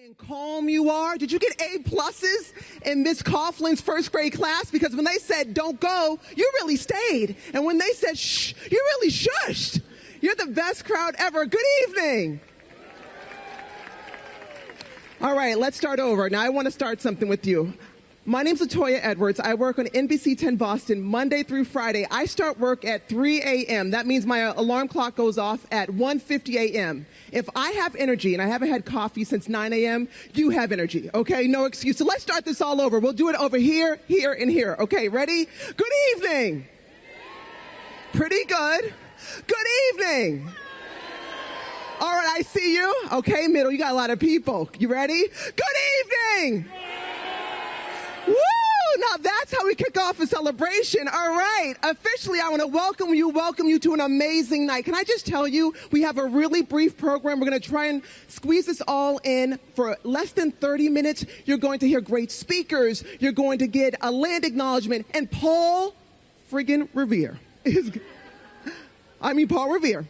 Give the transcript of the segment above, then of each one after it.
And calm you are. Did you get A pluses in Miss Coughlin's first grade class? Because when they said don't go, you really stayed. And when they said shh, you really shushed. You're the best crowd ever. Good evening. All right, let's start over. Now I want to start something with you. My name's Latoya Edwards. I work on NBC 10 Boston Monday through Friday. I start work at 3 a.m. That means my alarm clock goes off at 1:50 a.m. If I have energy, and I haven't had coffee since 9 a.m., you have energy, okay? No excuse. So let's start this all over. We'll do it over here, here, and here. Okay, ready? Good evening. Pretty good. Good evening. All right, I see you. Okay, middle, you got a lot of people. You ready? Good evening. Woo! Now that's how we kick off a celebration. All right. Officially, I want to welcome you to an amazing night. Can I just tell you, we have a really brief program. We're going to try and squeeze this all in for less than 30 minutes. You're going to hear great speakers. You're going to get a land acknowledgement. And Paul friggin' Revere Paul Revere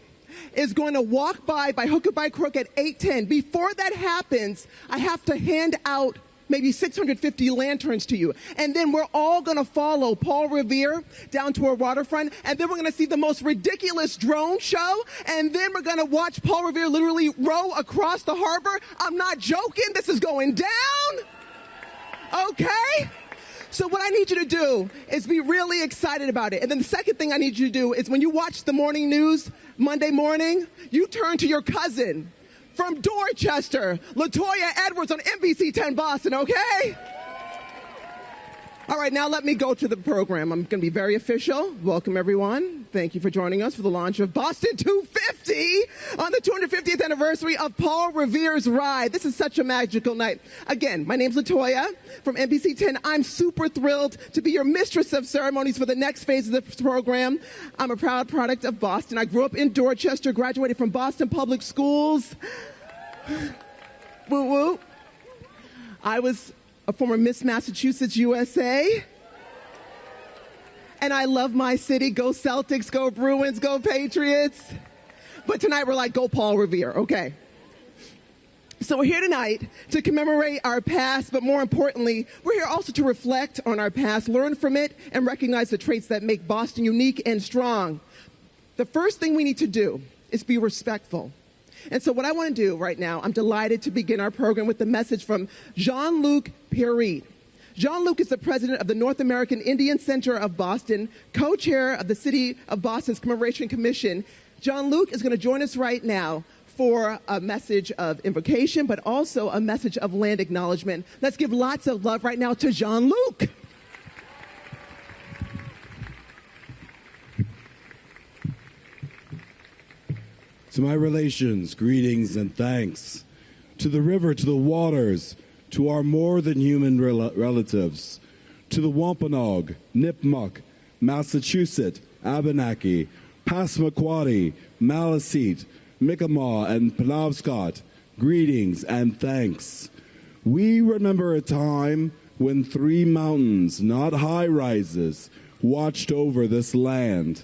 is going to walk by hook or by crook at 8:10. Before that happens, I have to hand out maybe 650 lanterns to you. And then we're all going to follow Paul Revere down to our waterfront. And then we're going to see the most ridiculous drone show. And then we're going to watch Paul Revere literally row across the harbor. I'm not joking. This is going down. Okay? So what I need you to do is be really excited about it. And then the second thing I need you to do is when you watch the morning news Monday morning, you turn to your cousin from Dorchester, Latoya Edwards on NBC 10 Boston, okay? All right, now let me go to the program. I'm going to be very official. Welcome, everyone. Thank you for joining us for the launch of Boston 250 on the 250th anniversary of Paul Revere's ride. This is such a magical night. Again, my name's Latoya from NBC 10. I'm super thrilled to be your mistress of ceremonies for the next phase of the program. I'm a proud product of Boston. I grew up in Dorchester, graduated from Boston Public Schools. Woo woo. I was a former Miss Massachusetts USA. And I love my city. Go Celtics, go Bruins, go Patriots. But tonight we're like, go Paul Revere, okay. So we're here tonight to commemorate our past, but more importantly, we're here also to reflect on our past, learn from it, and recognize the traits that make Boston unique and strong. The first thing we need to do is be respectful. And so what I want to do right now, I'm delighted to begin our program with a message from Jean-Luc Pierre. Jean-Luc is the president of the North American Indian Center of Boston, co-chair of the City of Boston's Commemoration Commission. Jean-Luc is going to join us right now for a message of invocation, but also a message of land acknowledgement. Let's give lots of love right now to Jean-Luc. To my relations, greetings and thanks. To the river, to the waters, to our more than human relatives. To the Wampanoag, Nipmuc, Massachusetts, Abenaki, Passamaquoddy, Maliseet, Mi'kmaq, and Penobscot, greetings and thanks. We remember a time when 3 mountains, not high-rises, watched over this land.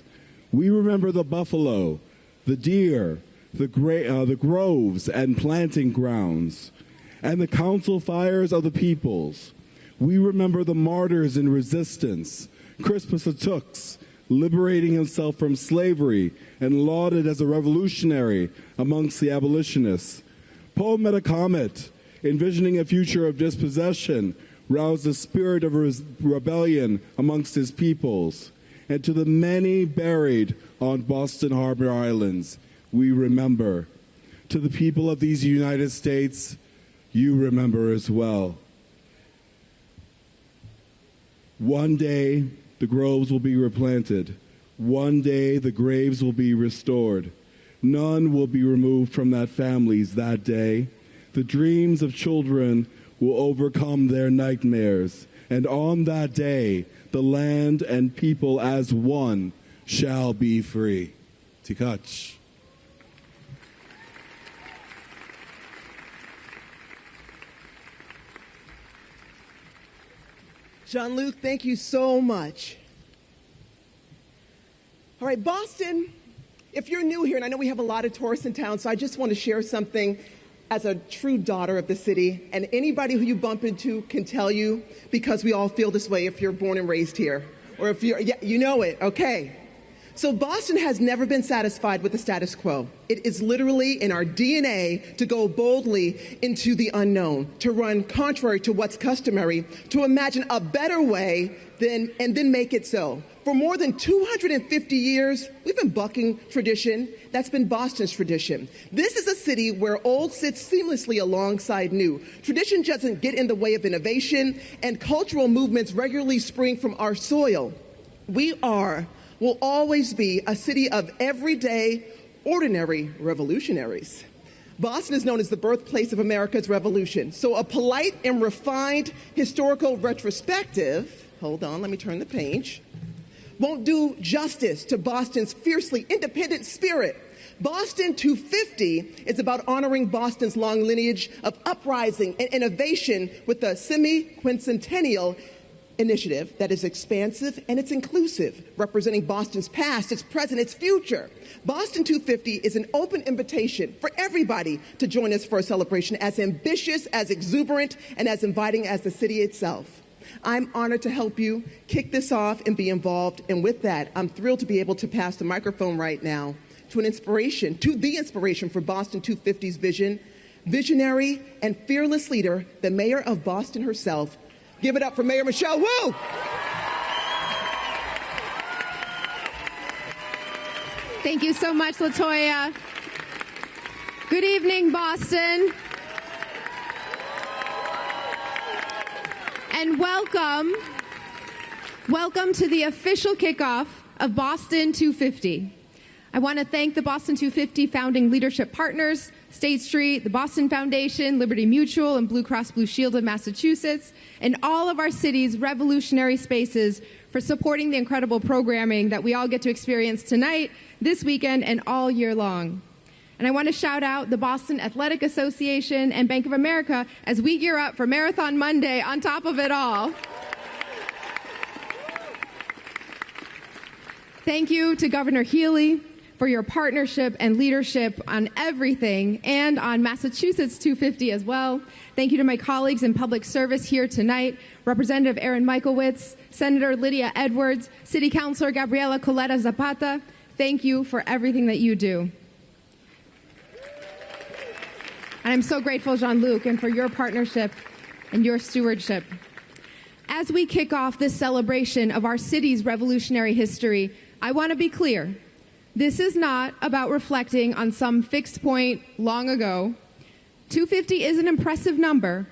We remember the buffalo, the deer, the groves and planting grounds, and the council fires of the peoples. We remember the martyrs in resistance, Crispus Attucks, liberating himself from slavery and lauded as a revolutionary amongst the abolitionists. Paul Metacomet, envisioning a future of dispossession, roused the spirit of rebellion amongst his peoples. And to the many buried on Boston Harbor Islands, we remember. To the people of these United States, you remember as well. One day, the groves will be replanted. One day, the graves will be restored. None will be removed from that families that day. The dreams of children will overcome their nightmares. And on that day, the land and people as one shall be free. Tikach. Jean-Luc, thank you so much. All right, Boston, if you're new here, and I know we have a lot of tourists in town, so I just want to share something. as a true daughter of the city, and anybody who you bump into can tell you, because we all feel this way if you're born and raised here, or if you're, yeah, you know it, okay. So Boston has never been satisfied with the status quo. It is literally in our DNA to go boldly into the unknown, to run contrary to what's customary, to imagine a better way and then make it so. For more than 250 years, we've been bucking tradition. That's been Boston's tradition. This is a city where old sits seamlessly alongside new. Tradition doesn't get in the way of innovation, and cultural movements regularly spring from our soil. Will always be a city of everyday, ordinary revolutionaries. Boston is known as the birthplace of America's revolution. So a polite and refined historical retrospective, hold on, let me turn the page, won't do justice to Boston's fiercely independent spirit. Boston 250 is about honoring Boston's long lineage of uprising and innovation with a semi-quincentennial initiative that is expansive and it's inclusive, representing Boston's past, its present, its future. Boston 250 is an open invitation for everybody to join us for a celebration as ambitious, as exuberant, and as inviting as the city itself. I'm honored to help you kick this off and be involved. And with that, I'm thrilled to be able to pass the microphone right now to the inspiration for Boston 250's vision, visionary and fearless leader, the mayor of Boston herself. Give it up for Mayor Michelle Wu. Thank you so much, LaToya. Good evening, Boston. And welcome to the official kickoff of Boston 250. I want to thank the Boston 250 founding leadership partners, State Street, the Boston Foundation, Liberty Mutual, and Blue Cross Blue Shield of Massachusetts, and all of our city's revolutionary spaces for supporting the incredible programming that we all get to experience tonight, this weekend, and all year long. And I want to shout out the Boston Athletic Association and Bank of America as we gear up for Marathon Monday on top of it all. Thank you to Governor Healey for your partnership and leadership on everything and on Massachusetts 250 as well. Thank you to my colleagues in public service here tonight, Representative Aaron Michaelwitz, Senator Lydia Edwards, City Councilor Gabriela Coletta Zapata. Thank you for everything that you do. And I'm so grateful, Jean-Luc, and for your partnership and your stewardship. As we kick off this celebration of our city's revolutionary history, I want to be clear. This is not about reflecting on some fixed point long ago. 250 is an impressive number,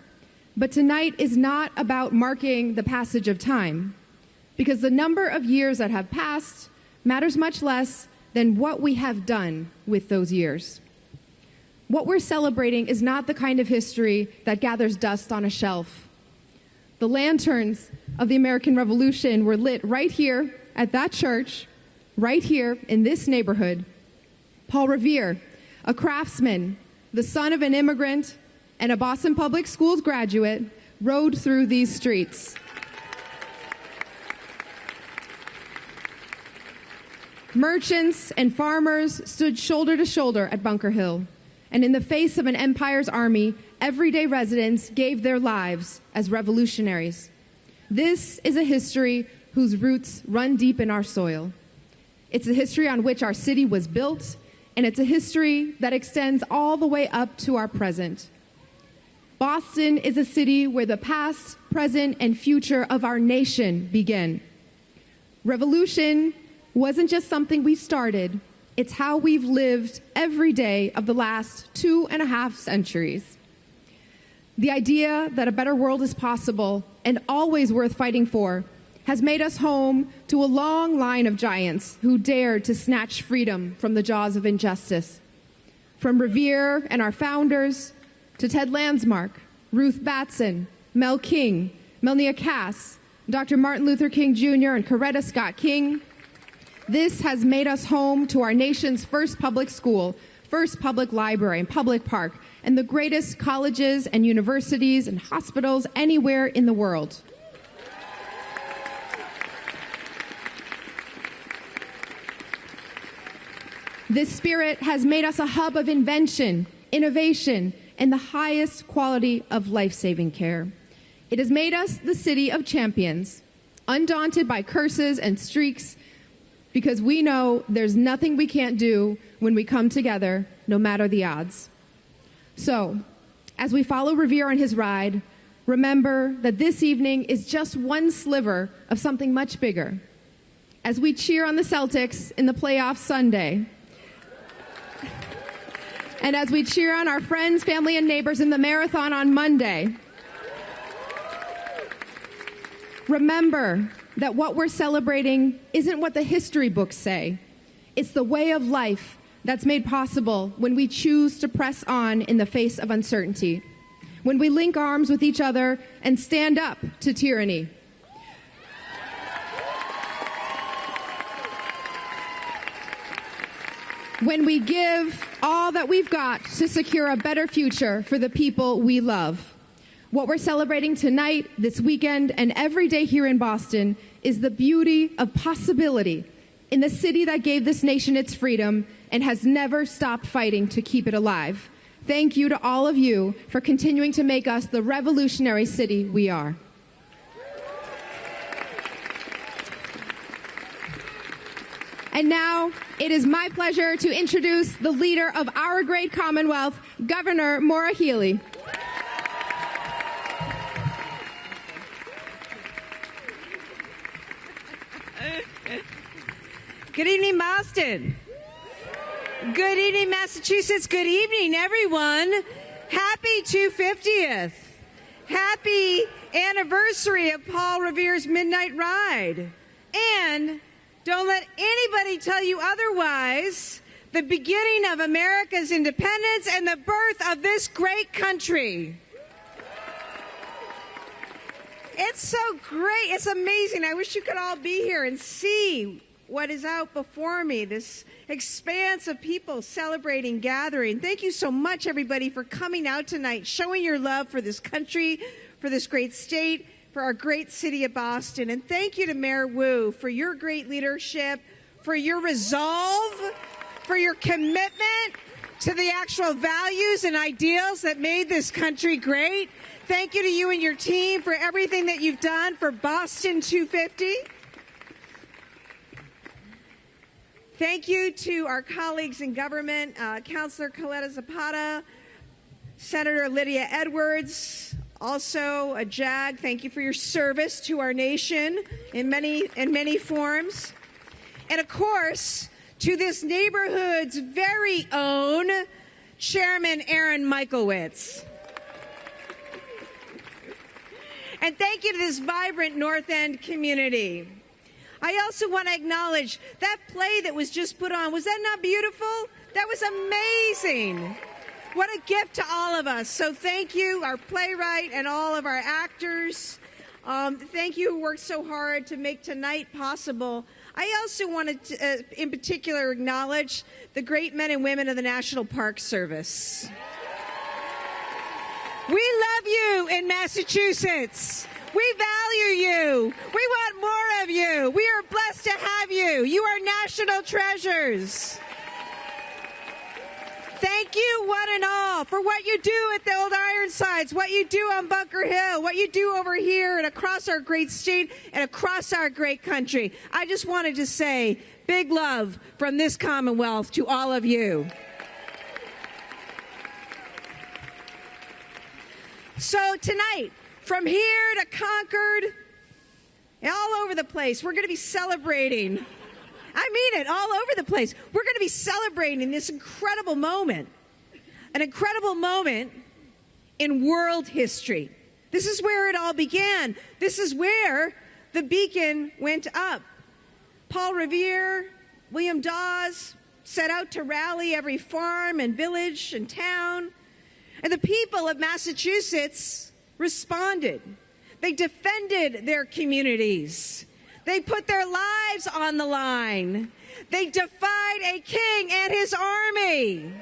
but tonight is not about marking the passage of time, because the number of years that have passed matters much less than what we have done with those years. What we're celebrating is not the kind of history that gathers dust on a shelf. The lanterns of the American Revolution were lit right here at that church, right here in this neighborhood. Paul Revere, a craftsman, the son of an immigrant, and a Boston Public Schools graduate, rode through these streets. Merchants and farmers stood shoulder to shoulder at Bunker Hill, and in the face of an empire's army, everyday residents gave their lives as revolutionaries. This is a history whose roots run deep in our soil. It's a history on which our city was built, and it's a history that extends all the way up to our present. Boston is a city where the past, present, and future of our nation begin. Revolution wasn't just something we started, it's how we've lived every day of the last 2.5 centuries. The idea that a better world is possible and always worth fighting for has made us home to a long line of giants who dared to snatch freedom from the jaws of injustice. From Revere and our founders, to Ted Landsmark, Ruth Batson, Mel King, Melnia Cass, Dr. Martin Luther King Jr., and Coretta Scott King, this has made us home to our nation's first public school, first public library and public park, and the greatest colleges and universities and hospitals anywhere in the world. This spirit has made us a hub of invention, innovation, and the highest quality of life-saving care. It has made us the city of champions, undaunted by curses and streaks, because we know there's nothing we can't do when we come together, no matter the odds. So, as we follow Revere on his ride, remember that this evening is just one sliver of something much bigger. As we cheer on the Celtics in the playoffs Sunday, and as we cheer on our friends, family, and neighbors in the marathon on Monday, remember that what we're celebrating isn't what the history books say. It's the way of life that's made possible when we choose to press on in the face of uncertainty, when we link arms with each other and stand up to tyranny. When we give all that we've got to secure a better future for the people we love. What we're celebrating tonight, this weekend, and every day here in Boston is the beauty of possibility in the city that gave this nation its freedom and has never stopped fighting to keep it alive. Thank you to all of you for continuing to make us the revolutionary city we are. And now, it is my pleasure to introduce the leader of our great Commonwealth, Governor Maura Healey. Good evening, Boston. Good evening, Massachusetts. Good evening, everyone. Happy 250th. Happy anniversary of Paul Revere's Midnight Ride. And don't let anybody tell you otherwise. The beginning of America's independence and the birth of this great country. It's so great. It's amazing. I wish you could all be here and see what is out before me, this expanse of people celebrating, gathering. Thank you so much, everybody, for coming out tonight, showing your love for this country, for this great state, for our great city of Boston. And thank you to Mayor Wu for your great leadership, for your resolve, for your commitment to the actual values and ideals that made this country great. Thank you to you and your team for everything that you've done for Boston 250. Thank you to our colleagues in government, Councilor Coletta Zapata, Senator Lydia Edwards, also a JAG. Thank you for your service to our nation in many forms. And of course, to this neighborhood's very own Chairman Aaron Michaelwitz. And thank you to this vibrant North End community. I also want to acknowledge that play that was just put on. Was that not beautiful? That was amazing. What a gift to all of us. So thank you, our playwright and all of our actors. Thank you who worked so hard to make tonight possible. I also wanted to, in particular, acknowledge the great men and women of the National Park Service. We love you in Massachusetts. We value you. We want more of you. We are blessed to have you. You are national treasures. Thank you, one and all, for what you do at the Old Ironsides, what you do on Bunker Hill, what you do over here and across our great state and across our great country. I just wanted to say big love from this Commonwealth to all of you. So tonight, from here to Concord, all over the place, we're going to be celebrating. I mean it, all over the place. We're going to be celebrating this incredible moment, an incredible moment in world history. This is where it all began. This is where the beacon went up. Paul Revere, William Dawes set out to rally every farm and village and town. And the people of Massachusetts responded. They defended their communities. They put their lives on the line. They defied a king and his army.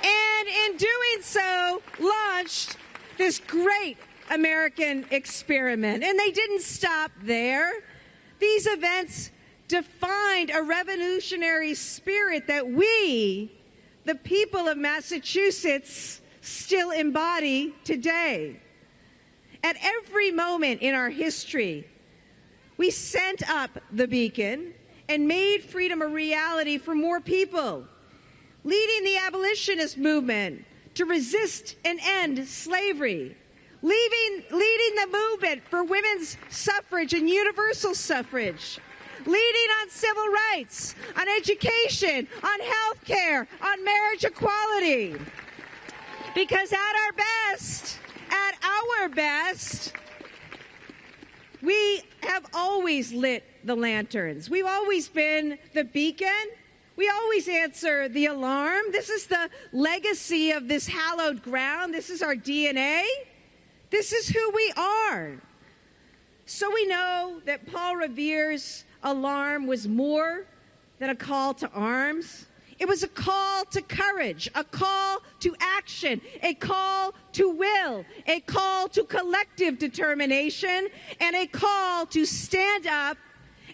And in doing so, launched this great American experiment. And they didn't stop there. These events defined a revolutionary spirit that we, the people of Massachusetts still embody today. At every moment in our history, we sent up the beacon and made freedom a reality for more people, leading the abolitionist movement to resist and end slavery, leading the movement for women's suffrage and universal suffrage, leading on civil rights, on education, on health care, on marriage equality. Because at our best, we have always lit the lanterns. We've always been the beacon. We always answer the alarm. This is the legacy of this hallowed ground. This is our DNA. This is who we are. So we know that Paul Revere's alarm was more than a call to arms. It was a call to courage, a call to action, a call to will, a call to collective determination, and a call to stand up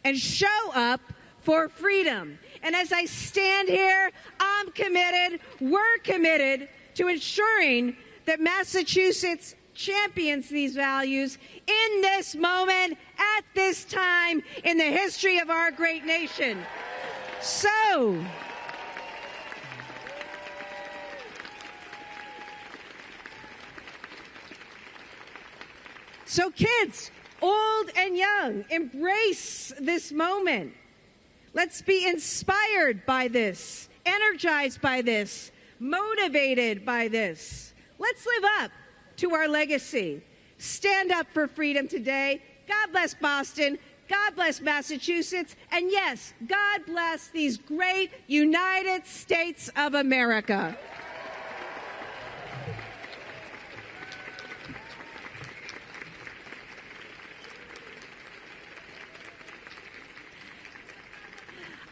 and show up for freedom. And as I stand here, I'm committed, we're committed to ensuring that Massachusetts champions these values in this moment, at this time in the history of our great nation. So kids, old and young, embrace this moment. Let's be inspired by this, energized by this, motivated by this. Let's live up to our legacy. Stand up for freedom today. God bless Boston. God bless Massachusetts. And yes, God bless these great United States of America.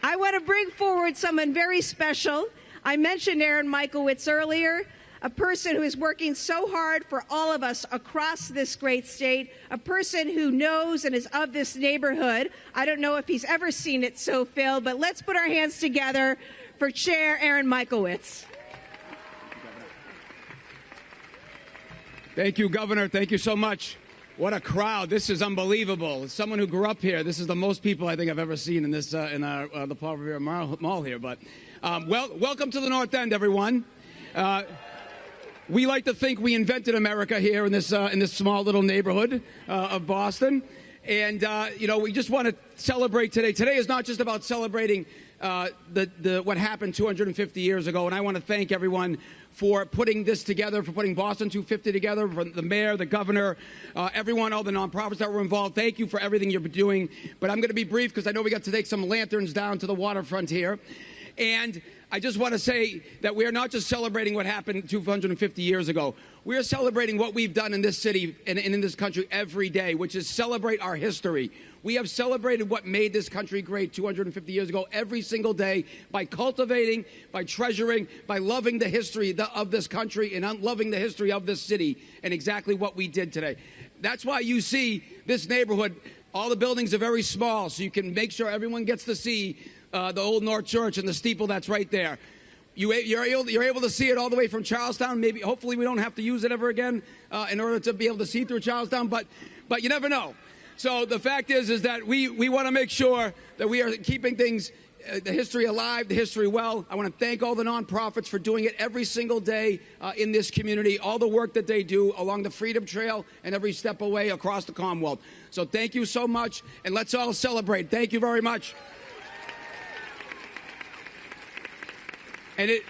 I want to bring forward someone very special. I mentioned Aaron Michaelwitz earlier, a person who is working so hard for all of us across this great state, a person who knows and is of this neighborhood. I don't know if he's ever seen it so filled, but let's put our hands together for Chair Aaron Michaelwitz. Thank you, Governor. Thank you so much. What a crowd. This is unbelievable. As someone who grew up here, this is the most people I think I've ever seen in this the Paul Revere Mall here. But welcome to the North End, everyone. We like to think we invented America here in this small little neighborhood of Boston. And, we just want to celebrate today. Today is not just about celebrating what happened 250 years ago. And I want to thank everyone for putting this together, for putting Boston 250 together, for the mayor, the governor, everyone, all the nonprofits that were involved. Thank you for everything you're doing. But I'm going to be brief because I know we got to take some lanterns down to the waterfront here. And I just want to say that we are not just celebrating what happened 250 years ago. We are celebrating what we've done in this city and in this country every day, which is celebrate our history. We have celebrated what made this country great 250 years ago every single day by cultivating, by treasuring, by loving the history of this country and loving the history of this city and exactly what we did today. That's why you see this neighborhood, all the buildings are very small, so you can make sure everyone gets to see the Old North Church and the steeple that's right there. You're able to see it all the way from Charlestown. Maybe, hopefully, we don't have to use it ever again in order to be able to see through Charlestown. But you never know. So the fact is that we want to make sure that we are keeping things, the history alive, the history well. I want to thank all the nonprofits for doing it every single day in this community, all the work that they do along the Freedom Trail and every step away across the Commonwealth. So thank you so much, and let's all celebrate. Thank you very much. And it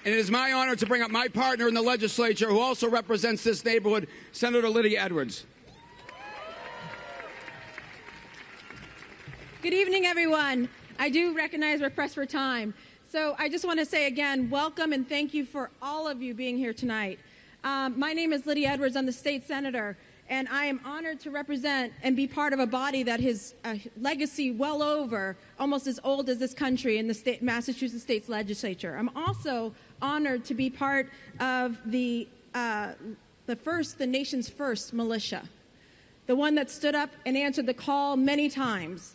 is my honor to bring up my partner in the legislature who also represents this neighborhood, Senator Lydia Edwards. Good evening, everyone. I do recognize we're pressed for time. So I just want to say again, welcome and thank you for all of you being here tonight. My name is Lydia Edwards. I'm the state senator, and I am honored to represent and be part of a body that has a legacy well over, almost as old as this country in the Massachusetts State's legislature. I'm also honored to be part of the nation's first militia, the one that stood up and answered the call many times.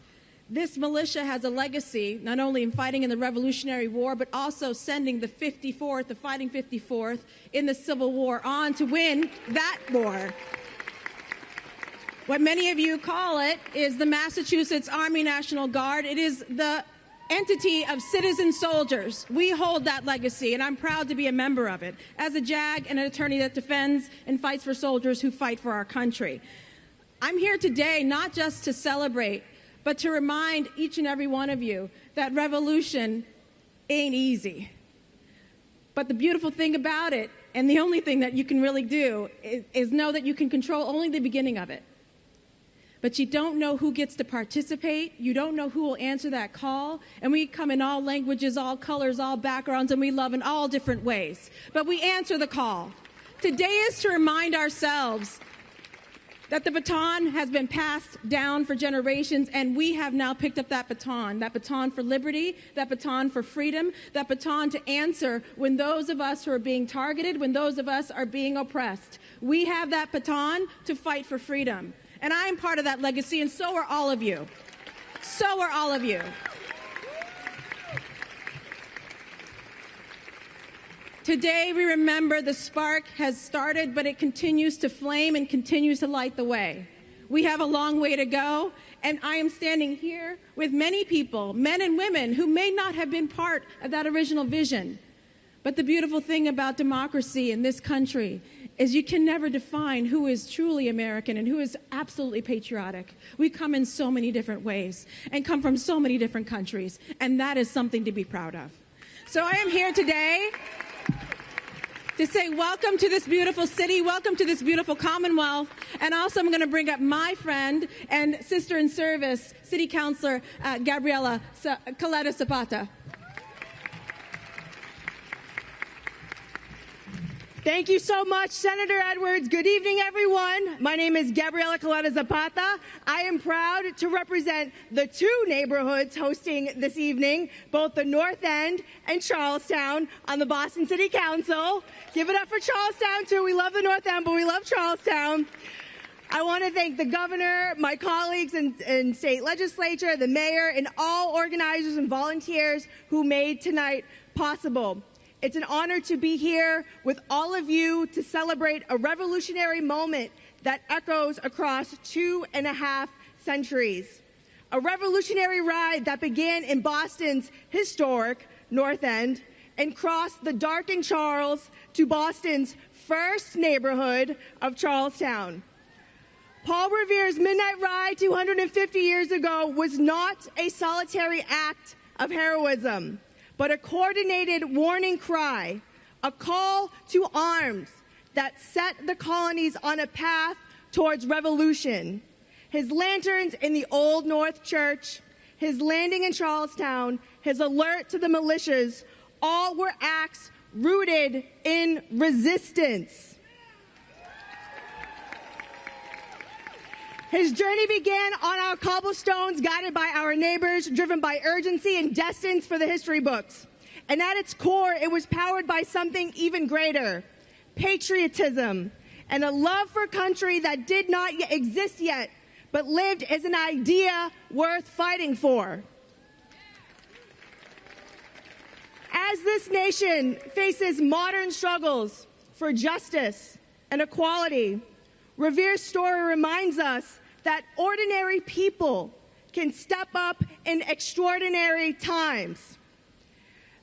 This militia has a legacy, not only in fighting in the Revolutionary War, but also sending the 54th, the Fighting 54th, in the Civil War on to win that war. What many of you call it is the Massachusetts Army National Guard. It is the entity of citizen soldiers. We hold that legacy, and I'm proud to be a member of it as a JAG and an attorney that defends and fights for soldiers who fight for our country. I'm here today not just to celebrate, but to remind each and every one of you that revolution ain't easy. But the beautiful thing about it, and the only thing that you can really do, is know that you can control only the beginning of it. But you don't know who gets to participate. You don't know who will answer that call. And we come in all languages, all colors, all backgrounds, and we love in all different ways. But we answer the call. Today is to remind ourselves that the baton has been passed down for generations, and we have now picked up that baton for liberty, that baton for freedom, that baton to answer when those of us who are being targeted, when those of us are being oppressed. We have that baton to fight for freedom. And I am part of that legacy, and so are all of you. So are all of you. Today, we remember the spark has started, but it continues to flame and continues to light the way. We have a long way to go, and I am standing here with many people, men and women, who may not have been part of that original vision. But the beautiful thing about democracy in this country is you can never define who is truly American and who is absolutely patriotic. We come in so many different ways and come from so many different countries, and that is something to be proud of. So I am here today to say welcome to this beautiful city, welcome to this beautiful Commonwealth, and also I'm going to bring up my friend and sister in service, City Councilor Gabriela Coletta Zapata. Thank you so much, Senator Edwards. Good evening, everyone. My name is Gabriela Coletta Zapata. I am proud to represent the two neighborhoods hosting this evening, both the North End and Charlestown, on the Boston City Council. Give it up for Charlestown, too. We love the North End, but we love Charlestown. I want to thank the governor, my colleagues in state legislature, the mayor, and all organizers and volunteers who made tonight possible. It's an honor to be here with all of you to celebrate a revolutionary moment that echoes across 2.5 centuries. A revolutionary ride that began in Boston's historic North End and crossed the darkened Charles to Boston's first neighborhood of Charlestown. Paul Revere's Midnight Ride 250 years ago was not a solitary act of heroism, but a coordinated warning cry, a call to arms that set the colonies on a path towards revolution. His lanterns in the Old North Church, his landing in Charlestown, his alert to the militias, all were acts rooted in resistance. His journey began on our cobblestones, guided by our neighbors, driven by urgency and destined for the history books. And at its core, it was powered by something even greater, patriotism, and a love for country that did not exist yet, but lived as an idea worth fighting for. As this nation faces modern struggles for justice and equality, Revere's story reminds us that ordinary people can step up in extraordinary times.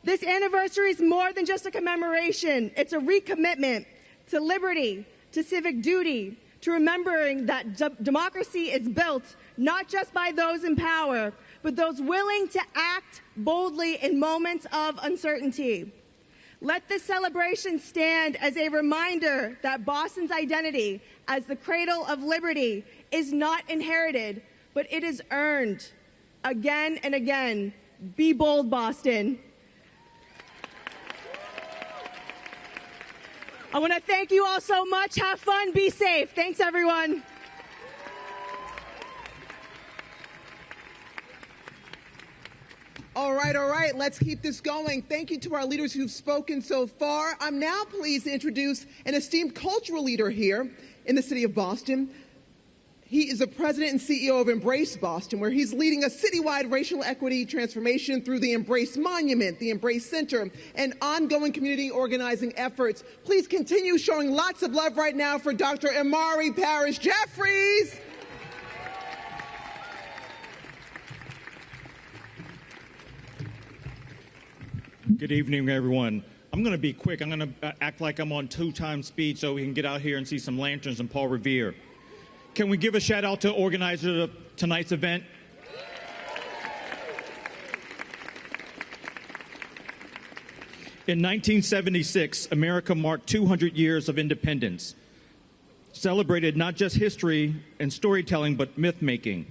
This anniversary is more than just a commemoration. It's a recommitment to liberty, to civic duty, to remembering that democracy is built not just by those in power, but those willing to act boldly in moments of uncertainty. Let this celebration stand as a reminder that Boston's identity as the cradle of liberty is not inherited, but it is earned again and again. Be bold, Boston. I want to thank you all so much. Have fun. Be safe. Thanks, everyone. All right, let's keep this going. Thank you to our leaders who've spoken so far. I'm now pleased to introduce an esteemed cultural leader here in the city of Boston. He is the president and CEO of Embrace Boston, where he's leading a citywide racial equity transformation through the Embrace Monument, the Embrace Center, and ongoing community organizing efforts. Please continue showing lots of love right now for Dr. Amari Parrish Jeffries. Good evening, everyone. I'm going to be quick. I'm going to act like I'm on 2x speed so we can get out here and see some lanterns and Paul Revere. Can we give a shout out to organizers of tonight's event? In 1976, America marked 200 years of independence, celebrated not just history and storytelling, but myth-making.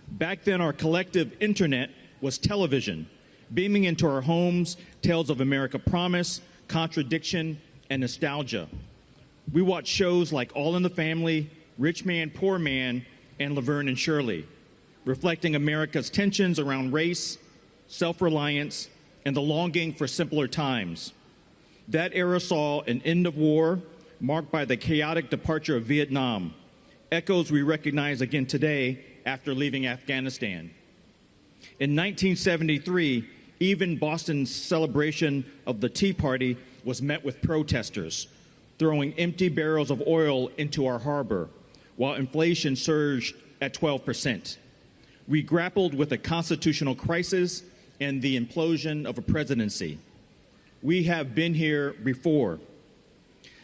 Back then, our collective internet was television, beaming into our homes tales of America promise, contradiction, and nostalgia. We watched shows like All in the Family, Rich Man, Poor Man, and Laverne and Shirley, reflecting America's tensions around race, self-reliance, and the longing for simpler times. That era saw an end of war marked by the chaotic departure of Vietnam, echoes we recognize again today after leaving Afghanistan. In 1973, even Boston's celebration of the Tea Party was met with protesters, throwing empty barrels of oil into our harbor, while inflation surged at 12%. We grappled with a constitutional crisis and the implosion of a presidency. We have been here before.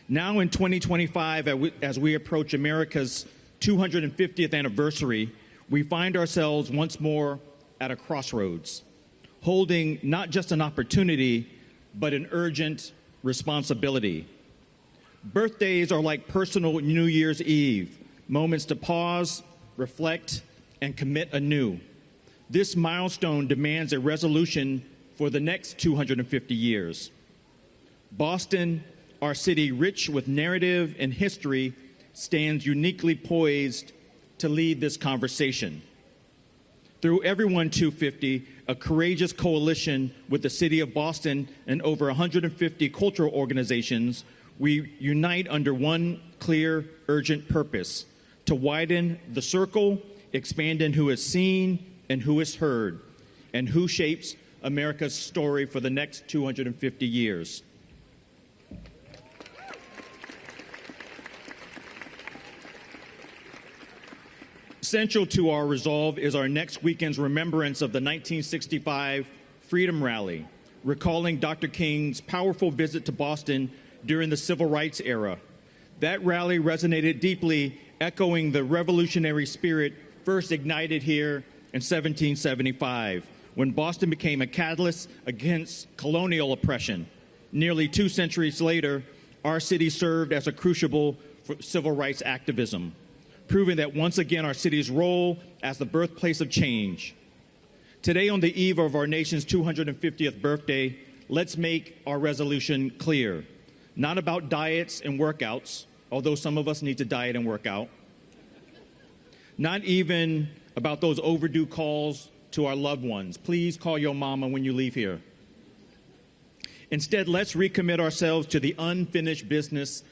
Now in 2025, as we approach America's 250th anniversary, we find ourselves once more at a crossroads, holding not just an opportunity, but an urgent responsibility. Birthdays are like personal New Year's Eve, moments to pause, reflect, and commit anew. This milestone demands a resolution for the next 250 years. Boston, our city rich with narrative and history, stands uniquely poised to lead this conversation. Through Everyone 250, a courageous coalition with the City of Boston and over 150 cultural organizations, we unite under one clear, urgent purpose: to widen the circle, expand in who is seen and who is heard, and who shapes America's story for the next 250 years. Central to our resolve is our next weekend's remembrance of the 1965 Freedom Rally, recalling Dr. King's powerful visit to Boston during the Civil Rights era. That rally resonated deeply, echoing the revolutionary spirit first ignited here in 1775, when Boston became a catalyst against colonial oppression. Nearly 2 centuries later, our city served as a crucible for civil rights activism, proving that once again our city's role as the birthplace of change. Today, on the eve of our nation's 250th birthday, let's make our resolution clear. Not about diets and workouts, although some of us need to diet and work out. Not even about those overdue calls to our loved ones. Please call your mama when you leave here. Instead, let's recommit ourselves to the unfinished business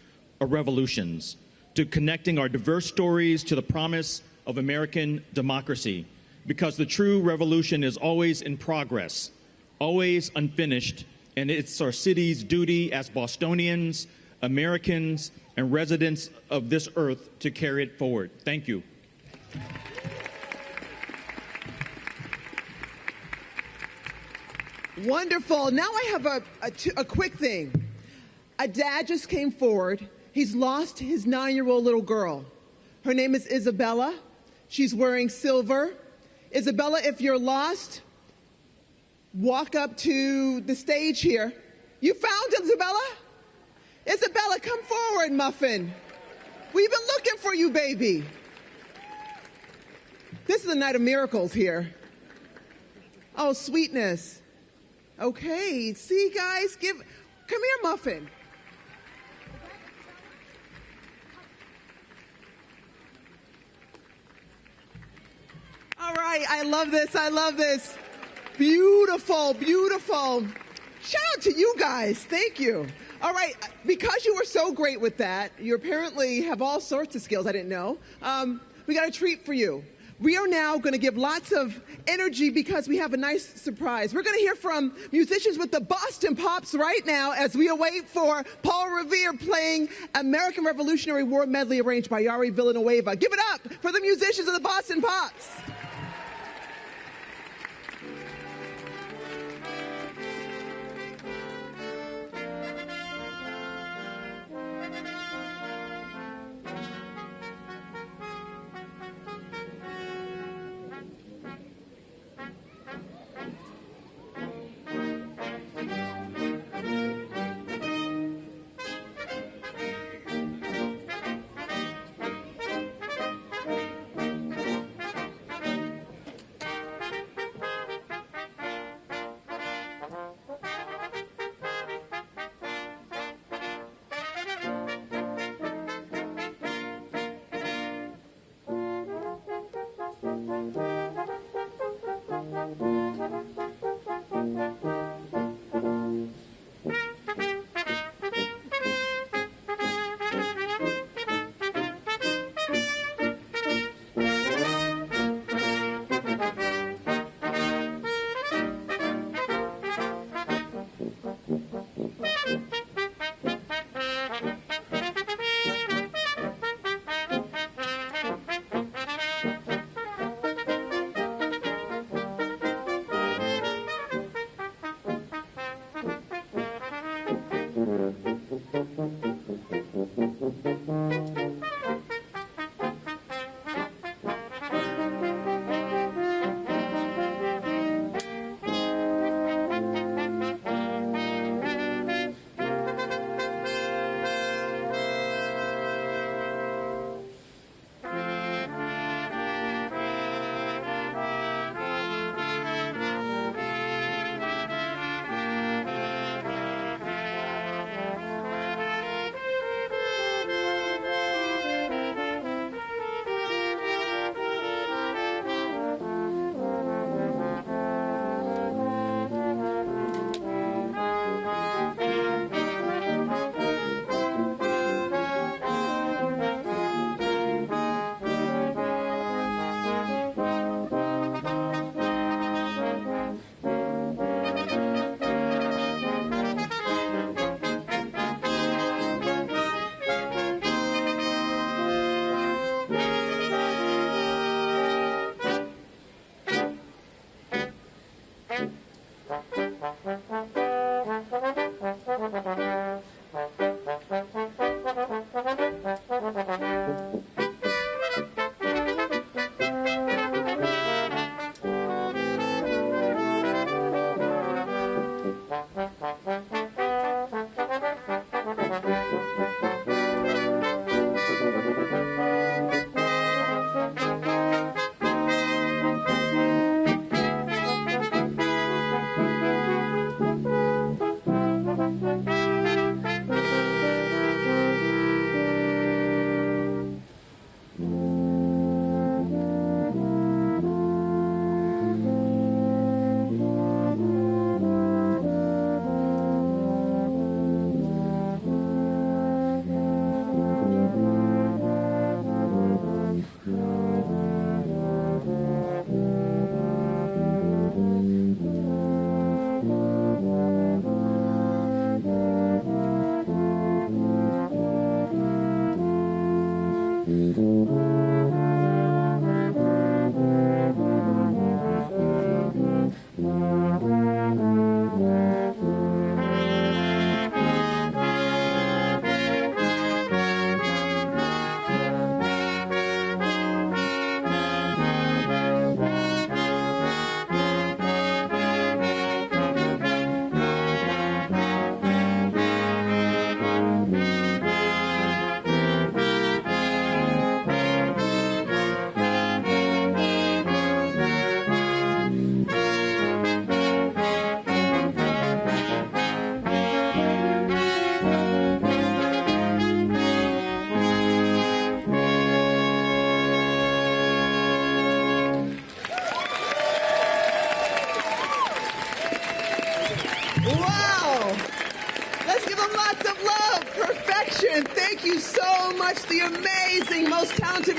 of revolutions, to connecting our diverse stories to the promise of American democracy, because the true revolution is always in progress, always unfinished, and it's our city's duty as Bostonians, Americans, and residents of this earth to carry it forward. Thank you. Wonderful. Now I have a quick thing. A dad just came forward. He's lost his 9-year-old little girl. Her name is Isabella. She's wearing silver. Isabella, if you're lost, walk up to the stage here. You found Isabella? Isabella, come forward, Muffin. We've been looking for you, baby. This is a night of miracles here. Oh, sweetness. Okay, see, guys, come here, Muffin. All right, I love this, I love this. Beautiful, beautiful. Shout out to you guys, thank you. All right, because you were so great with that, you apparently have all sorts of skills I didn't know. we got a treat for you. We are now going to give lots of energy because we have a nice surprise. We're going to hear from musicians with the Boston Pops right now as we await for Paul Revere playing American Revolutionary War medley arranged by Yari Villanueva. Give it up for the musicians of the Boston Pops.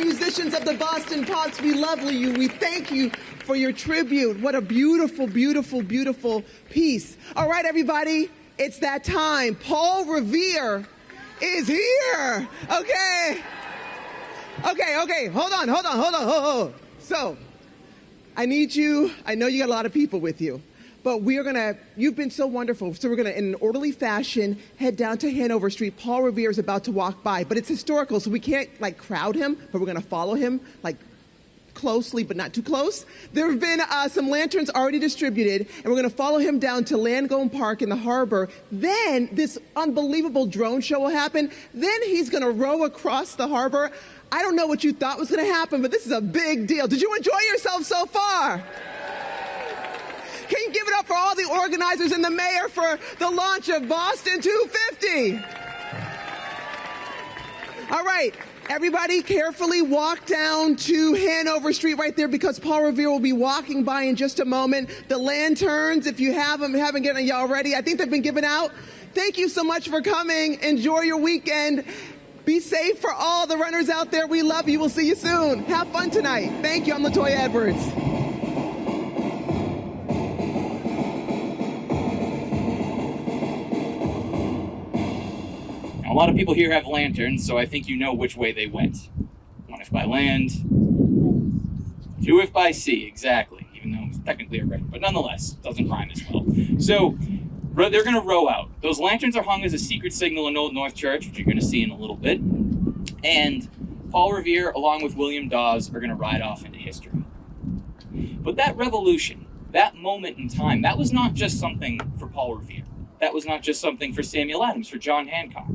musicians of the Boston Pops, we love you. We thank you for your tribute. What a beautiful, beautiful, beautiful piece. All right, everybody, it's that time. Paul Revere is here. Okay. Hold on. So, I need you. I know you got a lot of people with you. But you've been so wonderful. So we're going to, in an orderly fashion, head down to Hanover Street. Paul Revere is about to walk by, but it's historical, so we can't, crowd him, but we're going to follow him, closely, but not too close. There have been some lanterns already distributed, and we're going to follow him down to Langone Park in the harbor. Then this unbelievable drone show will happen. Then he's going to row across the harbor. I don't know what you thought was going to happen, but this is a big deal. Did you enjoy yourself so far? Can you give it up for all the organizers and the mayor for the launch of Boston 250? All right, everybody carefully walk down to Hanover Street right there because Paul Revere will be walking by in just a moment. The lanterns, if you haven't gotten y'all ready, I think they've been given out. Thank you so much for coming. Enjoy your weekend. Be safe for all the runners out there. We love you. We'll see you soon. Have fun tonight. Thank you. I'm LaToya Edwards. A lot of people here have lanterns, so I think you know which way they went. One if by land, two if by sea, exactly, even though it's technically a river, but nonetheless, it doesn't rhyme as well. So, they're going to row out. Those lanterns are hung as a secret signal in Old North Church, which you're going to see in a little bit, and Paul Revere, along with William Dawes, are going to ride off into history. But that revolution, that moment in time, that was not just something for Paul Revere. That was not just something for Samuel Adams, for John Hancock.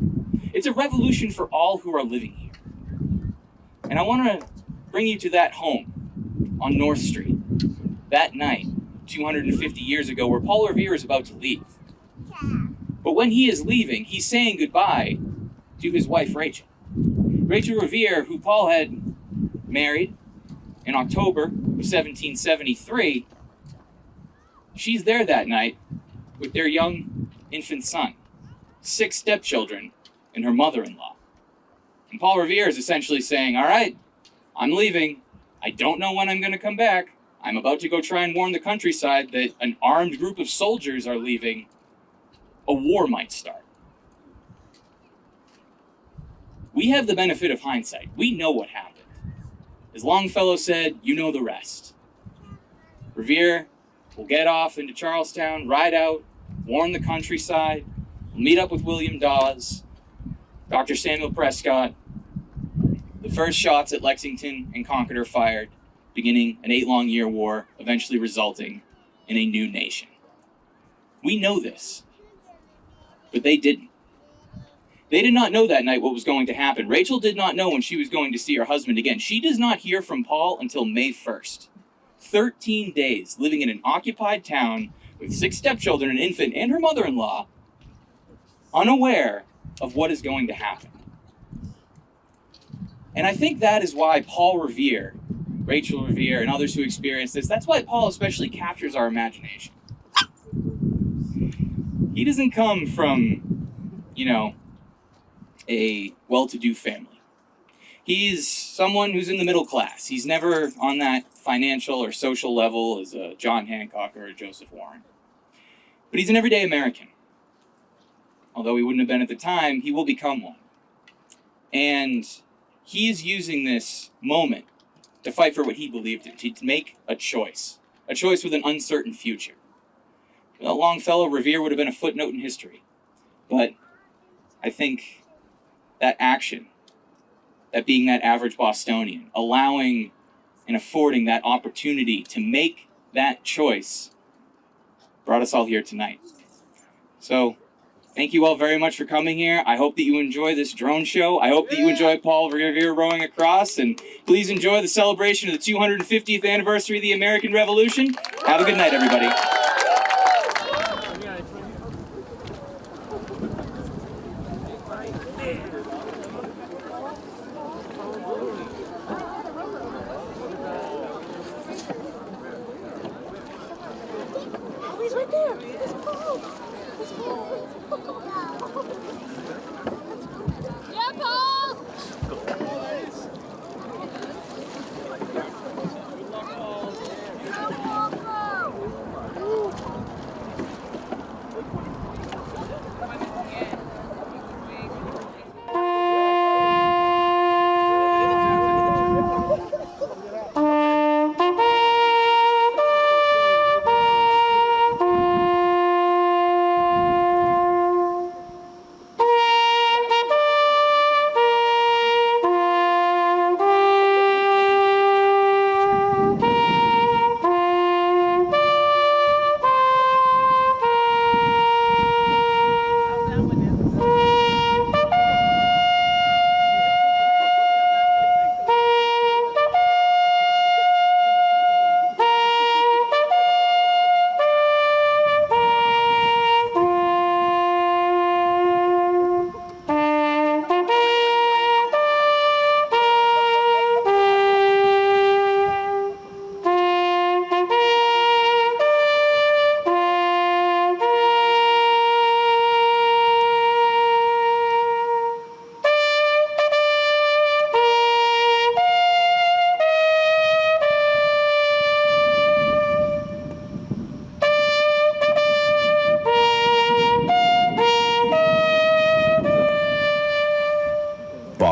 It's a revolution for all who are living here. And I want to bring you to that home on North Street, that night, 250 years ago, where Paul Revere is about to leave. But when he is leaving, he's saying goodbye to his wife, Rachel. Rachel Revere, who Paul had married in October of 1773, she's there that night with their young infant son, 6 stepchildren, and her mother-in-law. And Paul Revere is essentially saying, all right, I'm leaving. I don't know when I'm going to come back. I'm about to go try and warn the countryside that an armed group of soldiers are leaving. A war might start. We have the benefit of hindsight. We know what happened. As Longfellow said, you know the rest. Revere will get off into Charlestown, ride out, warn the countryside, meet up with William Dawes, Dr. Samuel Prescott. The first shots at Lexington and Concord are fired, beginning an 8-long-year war, eventually resulting in a new nation. We know this, but they didn't. They did not know that night what was going to happen. Rachel did not know when she was going to see her husband again. She does not hear from Paul until May 1st. 13 days living in an occupied town with 6 stepchildren, an infant, and her mother-in-law, unaware of what is going to happen. And I think that is why Paul Revere, Rachel Revere, and others who experience this, that's why Paul especially captures our imagination. He doesn't come from, a well-to-do family. He's someone who's in the middle class. He's never on that financial or social level as a John Hancock or a Joseph Warren. But he's an everyday American. Although he wouldn't have been at the time, he will become one. And he is using this moment to fight for what he believed in, to make a choice with an uncertain future. Longfellow, Revere would have been a footnote in history. But I think that action, that being that average Bostonian, allowing and affording that opportunity to make that choice, brought us all here tonight. So, thank you all very much for coming here. I hope that you enjoy this drone show. I hope that you enjoy Paul Revere rowing across. And please enjoy the celebration of the 250th anniversary of the American Revolution. Have a good night, everybody. He's right there. It's Paul. It's Paul. Yeah, Paul!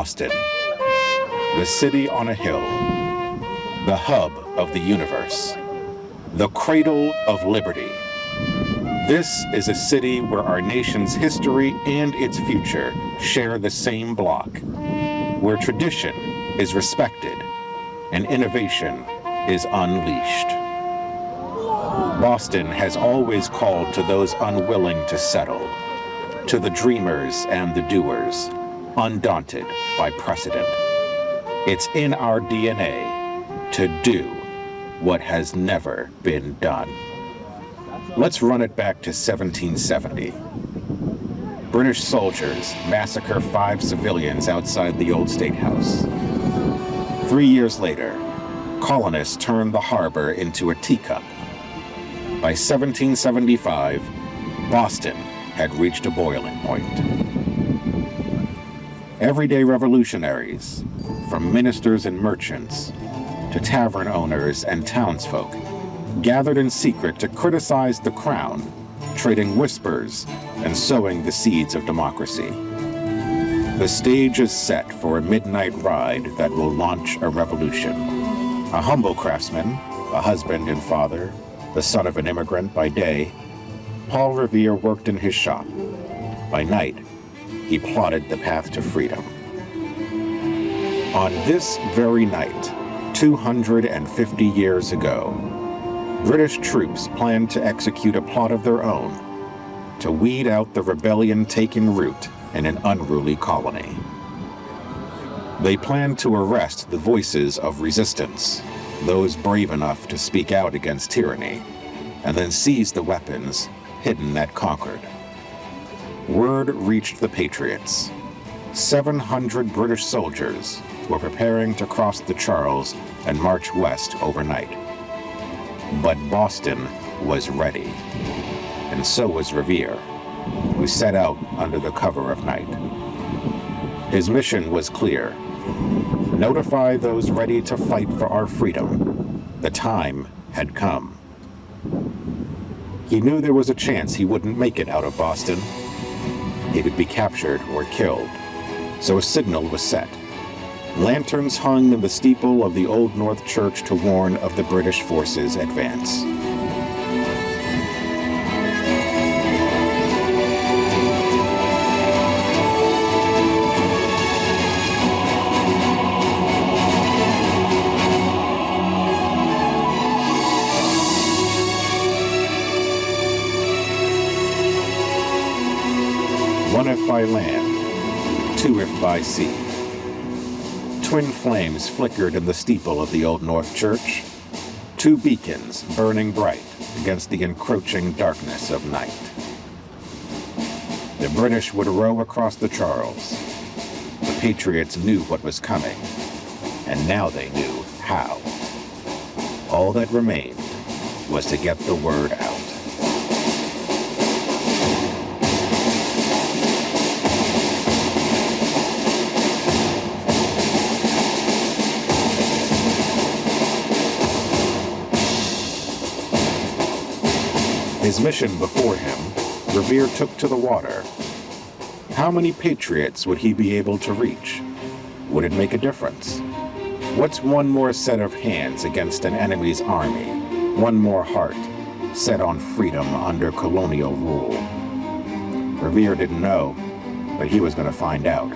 Boston, the city on a hill, the hub of the universe, the cradle of liberty. This is a city where our nation's history and its future share the same block, where tradition is respected and innovation is unleashed. Boston has always called to those unwilling to settle, to the dreamers and the doers, undaunted by precedent. It's in our DNA to do what has never been done. Let's run it back to 1770. British soldiers massacre 5 civilians outside the old State House. 3 years later, colonists turned the harbor into a teacup. By 1775, Boston had reached a boiling point. Everyday revolutionaries, from ministers and merchants to tavern owners and townsfolk, gathered in secret to criticize the crown, trading whispers and sowing the seeds of democracy. The stage is set for a midnight ride that will launch a revolution. A humble craftsman, a husband and father, the son of an immigrant by day, Paul Revere worked in his shop. By night, he plotted the path to freedom. On this very night, 250 years ago, British troops planned to execute a plot of their own to weed out the rebellion taking root in an unruly colony. They planned to arrest the voices of resistance, those brave enough to speak out against tyranny, and then seize the weapons hidden at Concord. Word reached the Patriots. 700 British soldiers were preparing to cross the Charles and march west overnight. But Boston was ready, and so was Revere, who set out under the cover of night. His mission was clear: notify those ready to fight for our freedom. The time had come. He knew there was a chance he wouldn't make it out of Boston. He could be captured or killed, so a signal was set. Lanterns hung in the steeple of the Old North Church to warn of the British forces' advance. One if by land, two if by sea. Twin flames flickered in the steeple of the Old North Church, 2 beacons burning bright against the encroaching darkness of night. The British would row across the Charles. The Patriots knew what was coming, and now they knew how. All that remained was to get the word out. His mission before him, Revere took to the water. How many Patriots would he be able to reach? Would it make a difference? What's one more set of hands against an enemy's army? One more heart set on freedom under colonial rule? Revere didn't know, but he was going to find out.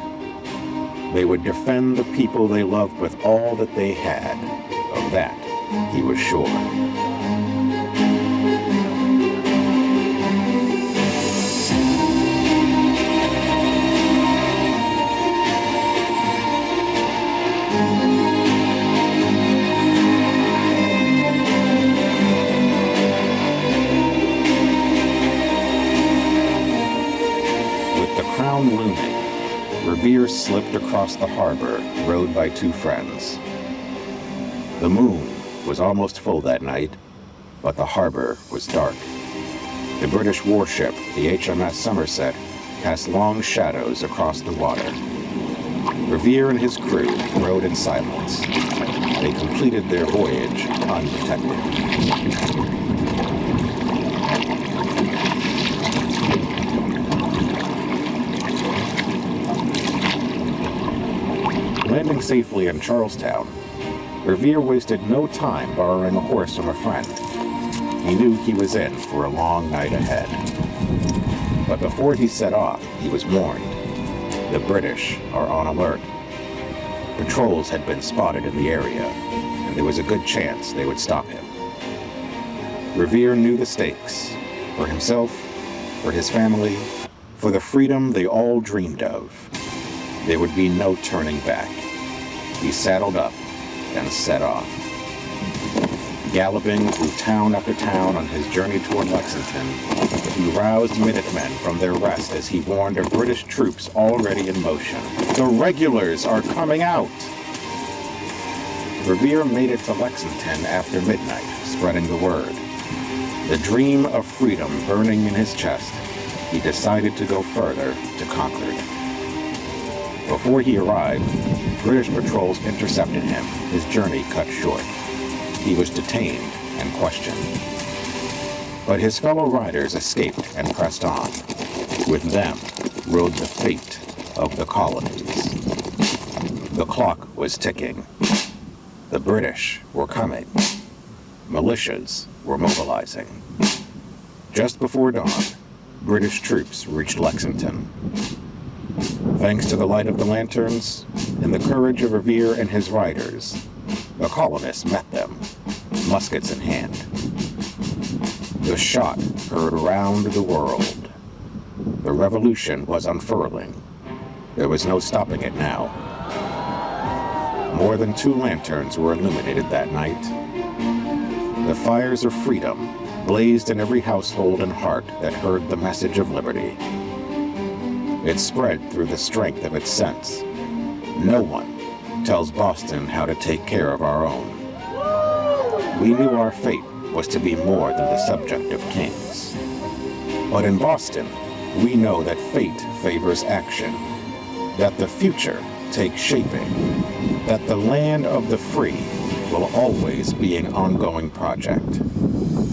They would defend the people they loved with all that they had. Of that, he was sure. Looming, Revere slipped across the harbor, rowed by 2 friends. The moon was almost full that night, but the harbor was dark. The British warship, the HMS Somerset, cast long shadows across the water. Revere and his crew rowed in silence. They completed their voyage undetected. safely in Charlestown, Revere wasted no time borrowing a horse from a friend. He knew he was in for a long night ahead. But before he set off, he was warned. The British are on alert. Patrols had been spotted in the area, and there was a good chance they would stop him. Revere knew the stakes, for himself, for his family, for the freedom they all dreamed of. There would be no turning back. He saddled up and set off. Galloping through town after town on his journey toward Lexington, he roused Minutemen from their rest as he warned of British troops already in motion. The regulars are coming out! Revere made it to Lexington after midnight, spreading the word. The dream of freedom burning in his chest, he decided to go further to Concord. Before he arrived, British patrols intercepted him, his journey cut short. He was detained and questioned. But his fellow riders escaped and pressed on. With them rode the fate of the colonies. The clock was ticking. The British were coming. Militias were mobilizing. Just before dawn, British troops reached Lexington. Thanks to the light of the lanterns and the courage of Revere and his riders, the colonists met them, muskets in hand. The shot heard around the world. The revolution was unfurling. There was no stopping it now. More than 2 lanterns were illuminated that night. The fires of freedom blazed in every household and heart that heard the message of liberty. It spread through the strength of its sense. No one tells Boston how to take care of our own. We knew our fate was to be more than the subject of kings. But in Boston, we know that fate favors action, that the future takes shaping, that the land of the free will always be an ongoing project.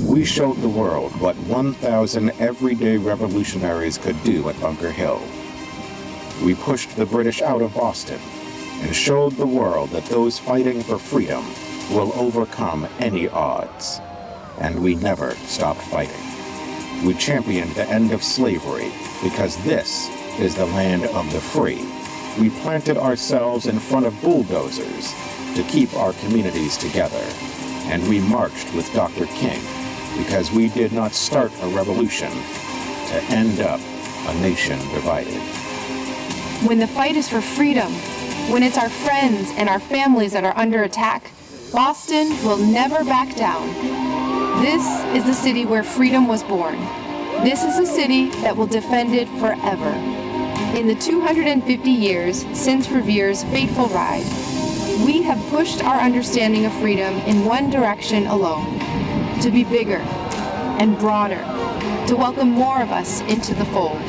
We showed the world what 1,000 everyday revolutionaries could do at Bunker Hill. We pushed the British out of Boston and showed the world that those fighting for freedom will overcome any odds. And we never stopped fighting. We championed the end of slavery because this is the land of the free. We planted ourselves in front of bulldozers to keep our communities together. And we marched with Dr. King because we did not start a revolution to end up a nation divided. When the fight is for freedom, when it's our friends and our families that are under attack, Boston will never back down. This is the city where freedom was born. This is a city that will defend it forever. In the 250 years since Revere's fateful ride, we have pushed our understanding of freedom in one direction alone, to be bigger and broader, to welcome more of us into the fold.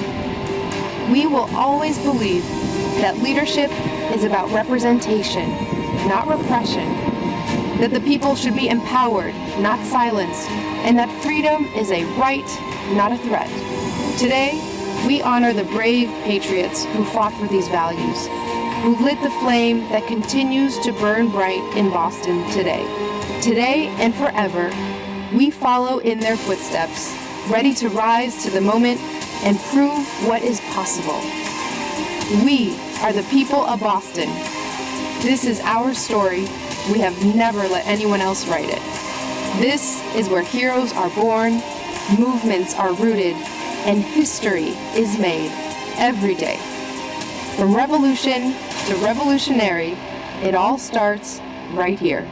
We will always believe that leadership is about representation, not repression, that the people should be empowered, not silenced, and that freedom is a right, not a threat. Today, we honor the brave patriots who fought for these values, who lit the flame that continues to burn bright in Boston today. Today and forever, we follow in their footsteps, ready to rise to the moment and prove what is possible. We are the people of Boston. This is our story. We have never let anyone else write it. This is where heroes are born, movements are rooted, and history is made every day. From revolution to revolutionary, it all starts right here.